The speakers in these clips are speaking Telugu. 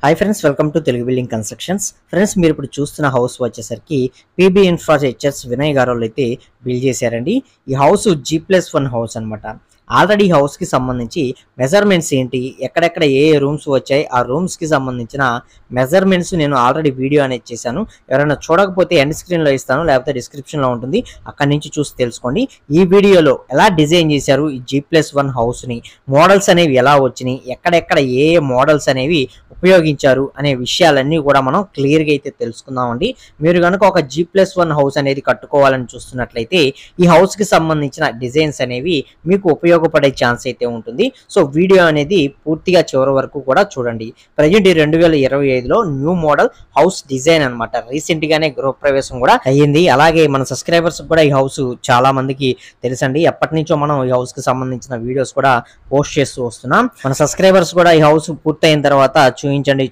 Hi friends, welcome to Telugu building constructions. Friends, మీరు ఇప్పుడు చూస్తున్న హౌస్ వచ్చేసరికి పీబీ ఇన్ఫ్రాస్ట్రక్చర్స్ వినయ్ గారు అయితే బిల్డ్ చేశారండి. ఈ హౌస్ G+1 హౌస్ అనమాట. ఆల్రెడీ హౌస్ కి సంబంధించి మెజర్మెంట్స్ ఏంటి, ఎక్కడెక్కడ ఏ రూమ్స్ వచ్చాయి, ఆ రూమ్స్ కి సంబంధించిన మెజర్మెంట్స్ నేను ఆల్రెడీ వీడియో అనేది చేశాను. ఎవరైనా చూడకపోతే ఎండ్ స్క్రీన్ లో ఇస్తాను, లేకపోతే డిస్క్రిప్షన్ లో ఉంటుంది, అక్కడి నుంచి చూసి తెలుసుకోండి. ఈ వీడియోలో ఎలా డిజైన్ చేశారు ఈ G+1 హౌస్ ని, మోడల్స్ అనేవి ఎలా వచ్చినాయి, ఎక్కడెక్కడ ఏ మోడల్స్ అనేవి ఉపయోగించారు అనే విషయాలన్నీ కూడా మనం క్లియర్ గా అయితే తెలుసుకుందామండి. మీరు కనుక ఒక G+1 హౌస్ అనేది కట్టుకోవాలని చూస్తున్నట్లయితే ఈ హౌస్ కి సంబంధించిన డిజైన్స్ అనేవి మీకు ఉపయోగపడే ఛాన్స్ అయితే ఉంటుంది. సో వీడియో అనేది పూర్తిగా చివరి వరకు కూడా చూడండి. ప్రజెంట్ 2025లో న్యూ మోడల్ హౌస్ డిజైన్ అనమాట. రీసెంట్ గానే గృహప్రవేశం కూడా అయ్యింది. అలాగే మన సబ్స్క్రైబర్స్ కూడా ఈ హౌస్ చాలా మందికి తెలుసండి. ఎప్పటి నుంచో మనం ఈ హౌస్ కి సంబంధించిన వీడియోస్ కూడా పోస్ట్ చేస్తూ వస్తున్నాం. మన సబ్స్క్రైబర్స్ కూడా ఈ హౌస్ పూర్తయిన తర్వాత చూపించండి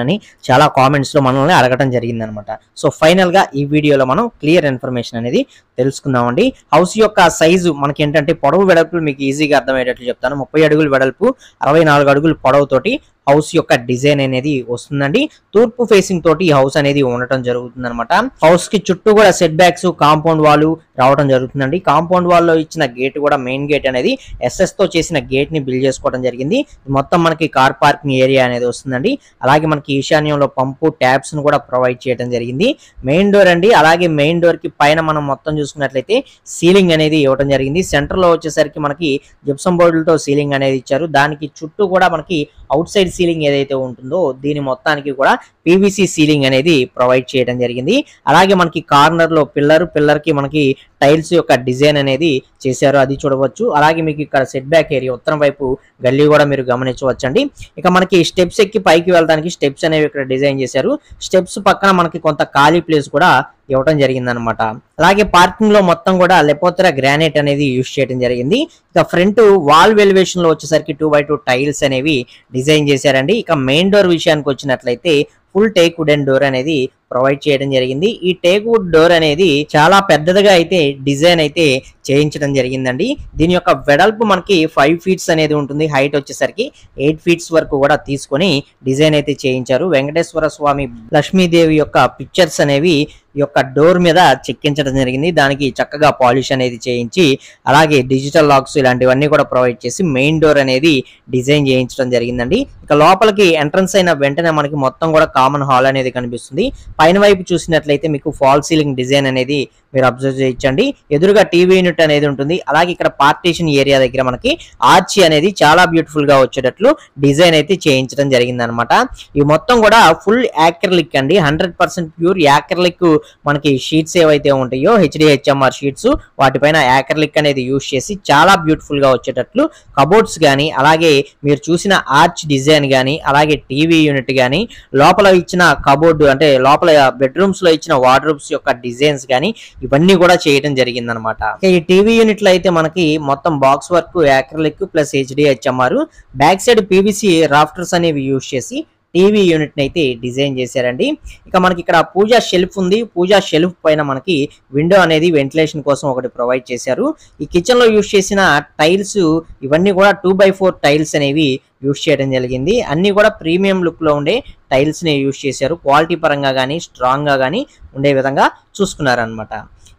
అని చాలా కామెంట్స్ లో మనల్ని అడగడం జరిగింది అనమాట. సో ఫైనల్ గా ఈ వీడియోలో మనం క్లియర్ ఇన్ఫర్మేషన్ అనేది తెలుసుకుందామండి. హౌస్ యొక్క సైజు మనకి ఏంటంటే పొడవు వెడల్పులు మీకు ఈజీగా అర్థమయ్యేటట్లు చెప్తాను. 30 అడుగులు వెడల్పు, 64 అడుగులు పొడవుతోటి హౌస్ యొక్క డిజైన్ అనేది వస్తుందండి. తూర్పు ఫేసింగ్ తోటి ఈ హౌస్ అనేది ఉండటం జరుగుతుంది అనమాట. హౌస్ కి చుట్టూ కూడా సెట్ బ్యాక్స్, కాంపౌండ్ వాల్ రావడం జరుగుతుందండి. కాంపౌండ్ వాల్ లో ఇచ్చిన గేట్ కూడా మెయిన్ గేట్ అనేది SS తో చేసిన గేట్ ని బిల్డ్ చేసుకోవడం జరిగింది. మొత్తం మనకి కార్ పార్కింగ్ ఏరియా అనేది వస్తుందండి. అలాగే మనకి ఈశాన్యంలో పంపు, ట్యాప్స్ ను కూడా ప్రొవైడ్ చేయడం జరిగింది. మెయిన్ డోర్ అండి. అలాగే మెయిన్ డోర్ కి పైన మనం మొత్తం చూసుకున్నట్లయితే సీలింగ్ అనేది ఇవ్వడం జరిగింది. సెంటర్ లో వచ్చేసరికి మనకి జిప్సం బోర్డులతో సీలింగ్ అనేది ఇచ్చారు. దానికి చుట్టూ కూడా మనకి అవుట్ సైడ్ సీలింగ్ ఏదైతే ఉంటుందో దీని మొత్తానికి కూడా PVC సీలింగ్ అనేది ప్రొవైడ్ చేయడం జరిగింది. అలాగే మనకి కార్నర్ లో పిల్లర్ కి మనకి టైల్స్ యొక్క డిజైన్ అనేది చేశారు, అది చూడవచ్చు. అలాగే మీకు ఇక్కడ సెట్ బ్యాక్ ఏరియా ఉత్తరం వైపు గల్లీ కూడా మీరు గమనించవచ్చండి. ఇక మనకి స్టెప్స్ ఎక్కి పైకి వెళ్ళడానికి స్టెప్స్ అనేవి ఇక్కడ డిజైన్ చేశారు. స్టెప్స్ పక్కన మనకి కొంత ఖాళీ ప్లేస్ కూడా ఇవ్వడం జరిగింది అనమాట. అలాగే పార్కింగ్ లో మొత్తం కూడా లెపోత్రా గ్రానైట్ అనేది యూజ్ చేయడం జరిగింది. ఇక ఫ్రంట్ వాల్ ఎలివేషన్ లో వచ్చేసరికి 2x2 టైల్స్ అనేవి డిజైన్ చేశారండి. ఇక మెయిన్ డోర్ విషయానికి వచ్చినట్లయితే ఫుల్ టేక్ వుడెన్ డోర్ అనేది ప్రొవైడ్ చేయడం జరిగింది. ఈ టేక్ వుడ్ డోర్ అనేది చాలా పెద్దదిగా అయితే డిజైన్ అయితే చేయించడం జరిగిందండి. దీని యొక్క వెడల్పు మనకి 5 ఫీట్స్ అనేది ఉంటుంది. హైట్ వచ్చేసరికి 8 ఫీట్స్ వరకు కూడా తీసుకొని డిజైన్ అయితే చేయించారు. వెంకటేశ్వర స్వామి, లక్ష్మీదేవి యొక్క పిక్చర్స్ అనేవి ఈ యొక్క డోర్ మీద చెక్కించడం జరిగింది. దానికి చక్కగా పాలిష్ అనేది చేయించి అలాగే డిజిటల్ లాక్స్ ఇలాంటివన్నీ కూడా ప్రొవైడ్ చేసి మెయిన్ డోర్ అనేది డిజైన్ చేయించడం జరిగిందండి. ఇక లోపలికి ఎంట్రన్స్ అయిన వెంటనే మనకి మొత్తం కూడా కామన్ హాల్ అనేది కనిపిస్తుంది. పైన వైపు చూసినట్లయితే మీకు ఫాల్ సీలింగ్ డిజైన్ అనేది మీరు అబ్జర్వ్ చేయొచ్చండి. ఎదురుగా టీవీ యూనిట్ అనేది ఉంటుంది. అలాగే ఇక్కడ పార్టీషన్ ఏరియా దగ్గర మనకి ఆర్చి అనేది చాలా బ్యూటిఫుల్ గా వచ్చేటట్లు డిజైన్ అయితే చేయించడం జరిగింది అనమాట. ఇవి మొత్తం కూడా ఫుల్ యాక్రిలిక్ అండి. 100% ప్యూర్ యాక్రిలిక్ మనకి షీట్స్ ఏవైతే ఉంటాయో HDHMR షీట్స్, వాటిపైన యాక్రిలిక్ అనేది యూజ్ చేసి చాలా బ్యూటిఫుల్ గా వచ్చేటట్లు కబోర్డ్స్ కానీ, అలాగే మీరు చూసిన ఆర్చ్ డిజైన్ కానీ, అలాగే టీవీ యూనిట్ కానీ, లోపల ఇచ్చిన కబోర్డు అంటే లోపల బెడ్రూమ్స్ లో ఇచ్చిన వార్డ్రోబ్స్ యొక్క డిజైన్స్ కానీ ఇవన్నీ కూడా చేయడం జరిగింది అనమాట. ఈ టీవీ యూనిట్ లో అయితే మనకి మొత్తం box work, acrylic plus HDHMR, back side PVC rafters అనేవి యూజ్ చేసి టీవీ యూనిట్ ని అయితే డిజైన్ చేశారండి. ఇక మనకి ఇక్కడ పూజా షెల్ఫ్ ఉంది. పూజా షెల్ఫ్ పైన మనకి విండో అనేది వెంటిలేషన్ కోసం ఒకటి ప్రొవైడ్ చేశారు. ఈ కిచెన్ లో యూజ్ చేసిన టైల్స్ ఇవన్నీ కూడా 2x4 టైల్స్ అనేవి యూజ్ చేయడం జరిగింది. అన్ని కూడా ప్రీమియం లుక్ లో ఉండే టైల్స్ ని యూజ్ చేశారు. క్వాలిటీ పరంగా కానీ స్ట్రాంగ్ గా కానీ ఉండే విధంగా చూసుకున్నారనమాట.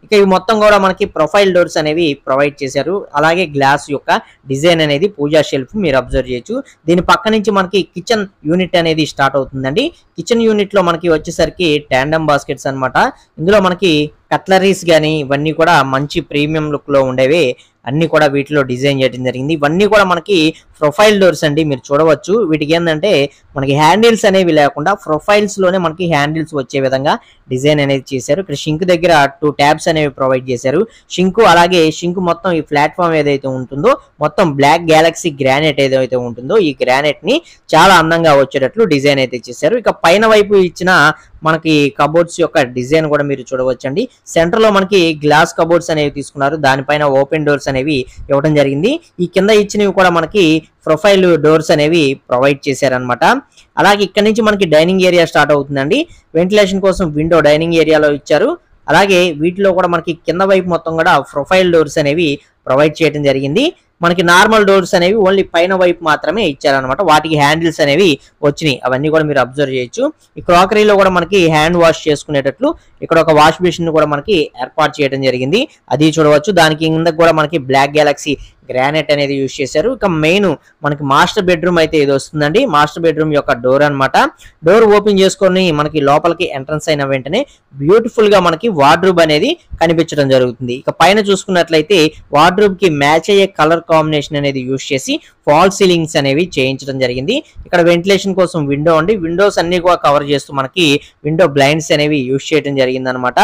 ఇక ఇవి మొత్తం కూడా మనకి ప్రొఫైల్ డోర్స్ అనేవి ప్రొవైడ్ చేశారు. అలాగే గ్లాస్ యొక్క డిజైన్ అనేది పూజా షెల్ఫ్ మీరు అబ్జర్వ్ చేయొచ్చు. దీని పక్క నుంచి మనకి కిచెన్ యూనిట్ అనేది స్టార్ట్ అవుతుందండి. కిచెన్ యూనిట్ లో మనకి వచ్చేసరికి టాండమ్ బాస్కెట్స్ అనమాట. ఇందులో మనకి కట్లరీస్ కానీ ఇవన్నీ కూడా మంచి ప్రీమియం లుక్ లో ఉండేవి అన్ని కూడా వీటిలో డిజైన్ చేయడం జరిగింది. ఇవన్నీ కూడా మనకి ప్రొఫైల్ డోర్స్ అండి, మీరు చూడవచ్చు. వీటికి ఏంటంటే మనకి హ్యాండిల్స్ అనేవి లేకుండా ప్రొఫైల్స్ లోనే మనకి హ్యాండిల్స్ వచ్చే విధంగా డిజైన్ అనేది చేశారు. ఇక్కడ షింక్ దగ్గర 2 ట్యాబ్స్ అనేవి ప్రొవైడ్ చేశారు. షింక్ అలాగే షింక్ మొత్తం ఈ ప్లాట్ఫామ్ ఏదైతే ఉంటుందో మొత్తం బ్లాక్ గ్యాలక్సీ గ్రానైట్ ఏదైతే ఉంటుందో ఈ గ్రానైట్ ని చాలా అందంగా వచ్చేటట్లు డిజైన్ అయితే చేశారు. ఇక పైన వైపు ఇచ్చిన మనకి కబోర్డ్స్ యొక్క డిజైన్ కూడా మీరు చూడవచ్చండి. సెంటర్ లో మనకి గ్లాస్ కబోర్డ్స్ అనేవి తీసుకున్నారు. దానిపైన ఓపెన్ డోర్స్ అనేవి ఇవ్వడం జరిగింది. ఈ కింద ఇచ్చినవి కూడా మనకి ప్రొఫైల్ డోర్స్ అనేవి ప్రొవైడ్ చేశారనమాట. అలాగే ఇక్కడ నుంచి మనకి డైనింగ్ ఏరియా స్టార్ట్ అవుతుందండి. వెంటిలేషన్ కోసం విండో డైనింగ్ ఏరియాలో ఇచ్చారు. అలాగే వీటిలో కూడా మనకి కింద వైపు మొత్తం కూడా ప్రొఫైల్ డోర్స్ అనేవి ప్రొవైడ్ చేయడం జరిగింది. మనకి నార్మల్ డోర్స్ అనేవి ఓన్లీ పైన వైపు మాత్రమే ఇచ్చారనమాట. వాటికి హ్యాండిల్స్ అనేవి వచ్చినాయి, అవన్నీ కూడా మీరు అబ్జర్వ్ చేయొచ్చు. ఈ క్రాకరీలో కూడా మనకి హ్యాండ్ వాష్ చేసుకునేటట్లు ఇక్కడ ఒక వాష్ బేసిన్ కూడా మనకి ఏర్పాటు చేయడం జరిగింది, అది చూడవచ్చు. దానికి కింద కూడా మనకి బ్లాక్ గెలాక్సీ గ్రానైట్ అనేది యూజ్ చేశారు. ఇక మెయిన్ మనకి మాస్టర్ బెడ్రూమ్ అయితే ఇది వస్తుందండి. మాస్టర్ బెడ్రూమ్ యొక్క డోర్ అన్నమాట. డోర్ ఓపెన్ చేసుకొని మనకి లోపలికి ఎంట్రన్స్ అయిన వెంటనే బ్యూటిఫుల్ గా మనకి వార్డ్రోబ్ అనేది కనిపించడం జరుగుతుంది. ఇక పైన చూసుకున్నట్లయితే వార్డ్రోబ్ కి మ్యాచ్ అయ్యే కలర్ కాంబినేషన్ అనేది యూజ్ చేసి ఫాల్ సీలింగ్స్ అనేవి చేయించడం జరిగింది. ఇక్కడ వెంటిలేషన్ కోసం విండో అండి, విండోస్ అన్ని కూడా కవర్ చేస్తూ మనకి విండో బ్లైండ్స్ అనేవి యూజ్ చేయడం జరిగింది అనమాట.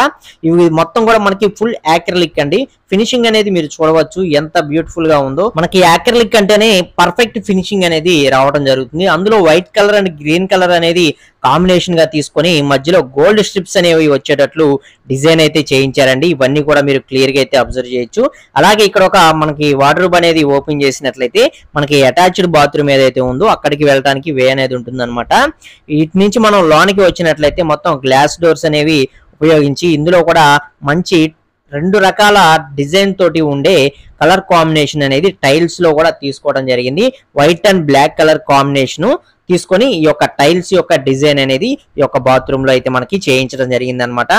ఇవి మొత్తం కూడా మనకి ఫుల్ యాక్రిలిక్ అండి. ఫినిషింగ్ అనేది మీరు చూడవచ్చు ఎంత బ్యూటిఫుల్ గా ఉందో. మనకి యాక్రిలిక్ అంటేనే పర్ఫెక్ట్ ఫినిషింగ్ అనేది రావడం జరుగుతుంది. అందులో white colour and green colour అనేది కాంబినేషన్ గా తీసుకొని మధ్యలో గోల్డ్ స్ట్రిప్స్ అనేవి వచ్చేటట్లు డిజైన్ అయితే చేయించారండి. ఇవన్నీ కూడా మీరు క్లియర్ గా అయితే అబ్జర్వ్ చేయొచ్చు. అలాగే ఇక్కడ ఒక మనకి వార్డ్రోబ్ అనేది ఓపెన్ చేసినట్లయితే మనకి అటాచ్డ్ బాత్రూమ్ ఏదైతే ఉందో అక్కడికి వెళ్ళడానికి వే అనేది ఉంటుంది అనమాట. ఇటు నుంచి మనం లోనికి వచ్చినట్లయితే మొత్తం గ్లాస్ డోర్స్ అనేవి ఉపయోగించి ఇందులో కూడా మంచి 2 రకాల డిజైన్ తోటి ఉండే కలర్ కాంబినేషన్ అనేది టైల్స్ లో కూడా తీసుకోవడం జరిగింది. White and black colour combination తీసుకొని ఈ యొక్క టైల్స్ యొక్క డిజైన్ అనేది ఈ యొక్క బాత్రూమ్ లో అయితే మనకి చేయించడం జరిగింది అనమాట.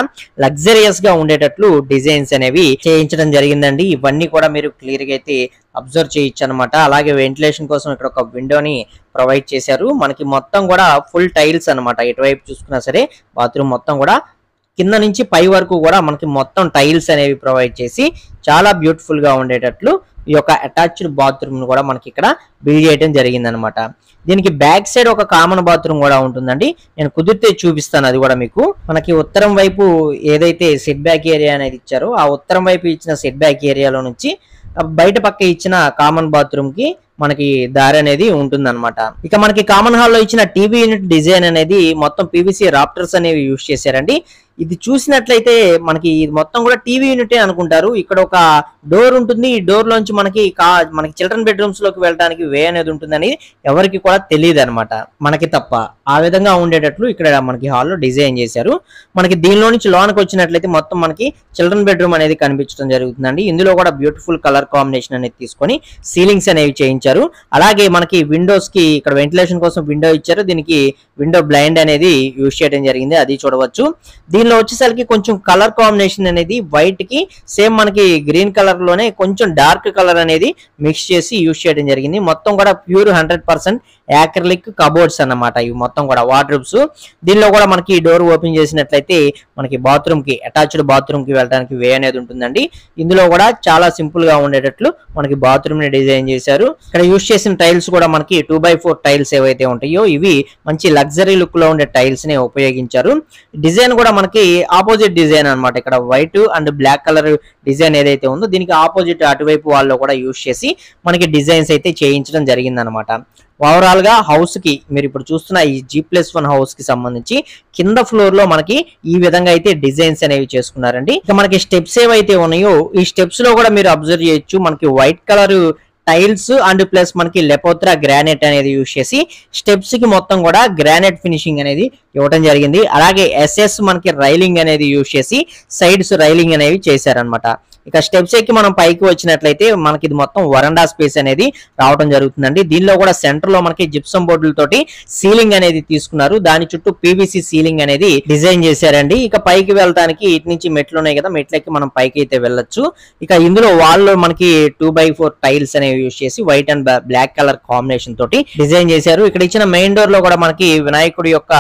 లగ్జరియస్ గా ఉండేటట్లు డిజైన్స్ అనేవి చేయించడం జరిగిందండి. ఇవన్నీ కూడా మీరు క్లియర్ గా అయితే అబ్జర్వ్ చేయొచ్చు అనమాట. అలాగే వెంటిలేషన్ కోసం ఇక్కడ ఒక విండోని ప్రొవైడ్ చేశారు. మనకి మొత్తం కూడా ఫుల్ టైల్స్ అనమాట. ఎటువైపు చూసుకున్నా సరే బాత్రూమ్ మొత్తం కూడా కింద నుంచి పై వరకు కూడా మనకి మొత్తం టైల్స్ అనేవి ప్రొవైడ్ చేసి చాలా బ్యూటిఫుల్ గా ఉండేటట్లు ఈ యొక్క అటాచ్డ్ బాత్రూమ్ ను కూడా మనకి ఇక్కడ బిల్డ్ చేయడం జరిగింది అనమాట. దీనికి బ్యాక్ సైడ్ ఒక కామన్ బాత్రూమ్ కూడా ఉంటుందండి. నేను కుదిరితే చూపిస్తాను అది కూడా మీకు. మనకి ఉత్తరం వైపు ఏదైతే సెట్ బ్యాక్ ఏరియా అనేది ఇచ్చారో ఆ ఉత్తరం వైపు ఇచ్చిన సెట్ బ్యాక్ ఏరియాలో నుంచి బయట పక్క ఇచ్చిన కామన్ బాత్రూమ్ కి మనకి దారి అనేది ఉంటుంది అనమాట. ఇక మనకి కామన్ హాల్ లో ఇచ్చిన టీవీ యూనిట్ డిజైన్ అనేది మొత్తం పీవీసీ రాప్టర్స్ అనేవి యూజ్ చేశారండి. ఇది చూసినట్లయితే మనకి ఇది మొత్తం కూడా టీవీ యూనిటే అనుకుంటారు. ఇక్కడ ఒక డోర్ ఉంటుంది, ఈ డోర్ లోంచి మనకి చిల్డ్రన్ బెడ్రూమ్స్ లోకి వెళ్ళడానికి వే అనేది ఉంటుందని ఎవరికి కూడా తెలియదు అనమాట, మనకి తప్ప. ఆ విధంగా ఉండేటట్లు ఇక్కడ మనకి హాల్లో డిజైన్ చేశారు. మనకి దీనిలో నుంచి లోనికి వచ్చినట్లయితే మొత్తం మనకి చిల్డ్రన్ బెడ్రూమ్ అనేది కనిపించడం జరుగుతుందండి. ఇందులో కూడా బ్యూటిఫుల్ కలర్ కాంబినేషన్ అనేది తీసుకొని సీలింగ్స్ అనేవి చేయించారు. అలాగే మనకి విండోస్ కి ఇక్కడ వెంటిలేషన్ కోసం విండో ఇచ్చారు. దీనికి విండో బ్లైండ్ అనేది యూజ్ చేయడం జరిగింది, అది చూడవచ్చు. దీనిలో వచ్చేసరికి కొంచెం కలర్ కాంబినేషన్ అనేది వైట్ కి సేమ్ మనకి గ్రీన్ కలర్ లోనే కొంచెం డార్క్ కలర్ అనేది మిక్స్ చేసి యూజ్ చేయడం జరిగింది. మొత్తం కూడా ప్యూర్ 100% యాక్రిలిక్ కబోర్డ్స్ అన్నమాట. ఇవి మొత్తం కూడా వార్డ్రోబ్స్. దీనిలో కూడా మనకి డోర్ ఓపెన్ చేసినట్లయితే మనకి బాత్రూమ్ కి అటాచ్డ్ బాత్రూమ్ కి వెళ్ళడానికి వే అనేది ఉంటుందండి. ఇందులో కూడా చాలా సింపుల్ గా ఉండేటట్లు మనకి బాత్రూమ్ ని డిజైన్ చేశారు. ఇక్కడ యూజ్ చేసిన టైల్స్ కూడా మనకి 2x4 టైల్స్ ఏవైతే ఉంటాయో ఇవి మంచి లగ్జరీ లుక్ లో ఉండే టైల్స్ ని ఉపయోగించారు. డిజైన్ కూడా మనకి ఆపోజిట్ డిజైన్ అనమాట. ఇక్కడ white and black colour design ఏదైతే ఉందో దీనికి ఆపోజిట్ అటువైపు వాళ్ళు కూడా యూజ్ చేసి మనకి డిజైన్స్ అయితే చేయించడం జరిగింది అనమాట. ఓవరాల్ గా హౌస్ కి మీరు ఇప్పుడు చూస్తున్న ఈ G+1 హౌస్ కి సంబంధించి కింద ఫ్లోర్ లో మనకి ఈ విధంగా అయితే డిజైన్స్ అనేవి చేసుకున్నారండి. ఇక మనకి స్టెప్స్ ఏవైతే ఉన్నాయో ఈ స్టెప్స్ లో కూడా మీరు అబ్జర్వ్ చేయొచ్చు. మనకి white colour tiles and plus మనకి లెపోత్రా గ్రానైట్ అనేది యూజ్ చేసి స్టెప్స్ కి మొత్తం కూడా గ్రానైట్ ఫినిషింగ్ అనేది ఇవ్వడం జరిగింది. అలాగే SS మనకి రైలింగ్ అనేది యూజ్ చేసి సైడ్స్ రైలింగ్ అనేవి చేశారనమాట. ఇక స్టెప్స్ ఎక్కి మనం పైకి వచ్చినట్లయితే మనకి ఇది మొత్తం వరండా స్పేస్ అనేది రావడం జరుగుతుందండి. దీనిలో కూడా సెంటర్ లో మనకి జిప్సం బోర్డులతోటి సీలింగ్ అనేది తీసుకున్నారు. దాని చుట్టూ PVC సీలింగ్ అనేది డిజైన్ చేశారండి. ఇక పైకి వెళ్ళడానికి ఇటు నుంచి మెట్లు ఉన్నాయి కదా, మెట్లకి మనం పైకి అయితే వెళ్ళొచ్చు. ఇక ఇందులో వాళ్ళు మనకి 2x4 టైల్స్ అనేవి యూజ్ చేసి white and black colour combination తోటి డిజైన్ చేశారు. ఇక్కడ ఇచ్చిన మెయిన్ డోర్ లో కూడా మనకి వినాయకుడి యొక్క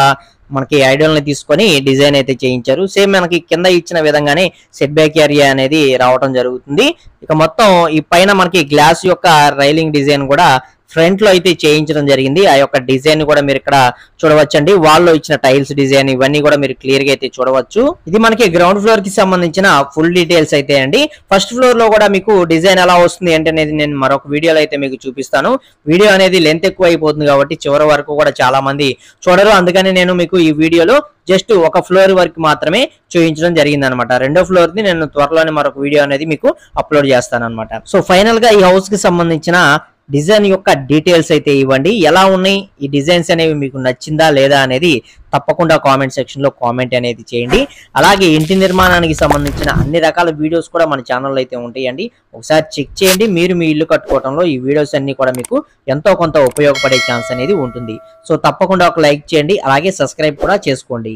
మనకి ఐడియల్ ని తీసుకొని డిజైన్ అయితే చేయించారు. సేమ్ మనకి కింద ఇచ్చిన విధంగానే సెట్ బ్యాక్ ఏరియా అనేది రావడం జరుగుతుంది. ఇక మొత్తం ఈ పైన మనకి గ్లాస్ యొక్క రైలింగ్ డిజైన్ కూడా ఫ్రంట్ లో అయితే చేయించడం జరిగింది. ఆ యొక్క డిజైన్ కూడా మీరు ఇక్కడ చూడవచ్చండి. వాల్ లో ఇచ్చిన టైల్స్ డిజైన్ ఇవన్నీ కూడా మీరు క్లియర్ గా అయితే చూడవచ్చు. ఇది మనకి గ్రౌండ్ ఫ్లోర్ కి సంబంధించిన ఫుల్ డీటెయిల్స్ అయితే అండి. ఫస్ట్ ఫ్లోర్ లో కూడా మీకు డిజైన్ ఎలా వస్తుంది అంటే అనేది నేను మరొక వీడియోలో అయితే మీకు చూపిస్తాను. వీడియో అనేది లెంత్ ఎక్కువ అయిపోతుంది కాబట్టి చివరి వరకు కూడా చాలా మంది చూడరు. అందుకని నేను మీకు ఈ వీడియోలో జస్ట్ ఒక ఫ్లోర్ వరకు మాత్రమే చూపించడం జరిగింది అనమాట. రెండో ఫ్లోర్ ని నేను త్వరలోనే మరొక వీడియో అనేది మీకు అప్లోడ్ చేస్తాను అనమాట. సో ఫైనల్ గా ఈ హౌస్ కి సంబంధించిన డిజైన్ యొక్క డీటెయిల్స్ అయితే ఇవ్వండి. ఎలా ఉన్నాయి ఈ డిజైన్స్ అనేవి, మీకు నచ్చిందా లేదా అనేది తప్పకుండా కామెంట్ సెక్షన్లో కామెంట్ అనేది చేయండి. అలాగే ఇంటి నిర్మాణానికి సంబంధించిన అన్ని రకాల వీడియోస్ కూడా మన ఛానల్లో అయితే ఉంటాయండి. ఒకసారి చెక్ చేయండి. మీరు మీ ఇల్లు కట్టుకోవడంలో ఈ వీడియోస్ అన్ని కూడా మీకు ఎంతో కొంత ఉపయోగపడే ఛాన్స్ అనేది ఉంటుంది. సో తప్పకుండా ఒక లైక్ చేయండి, అలాగే సబ్స్క్రైబ్ కూడా చేసుకోండి.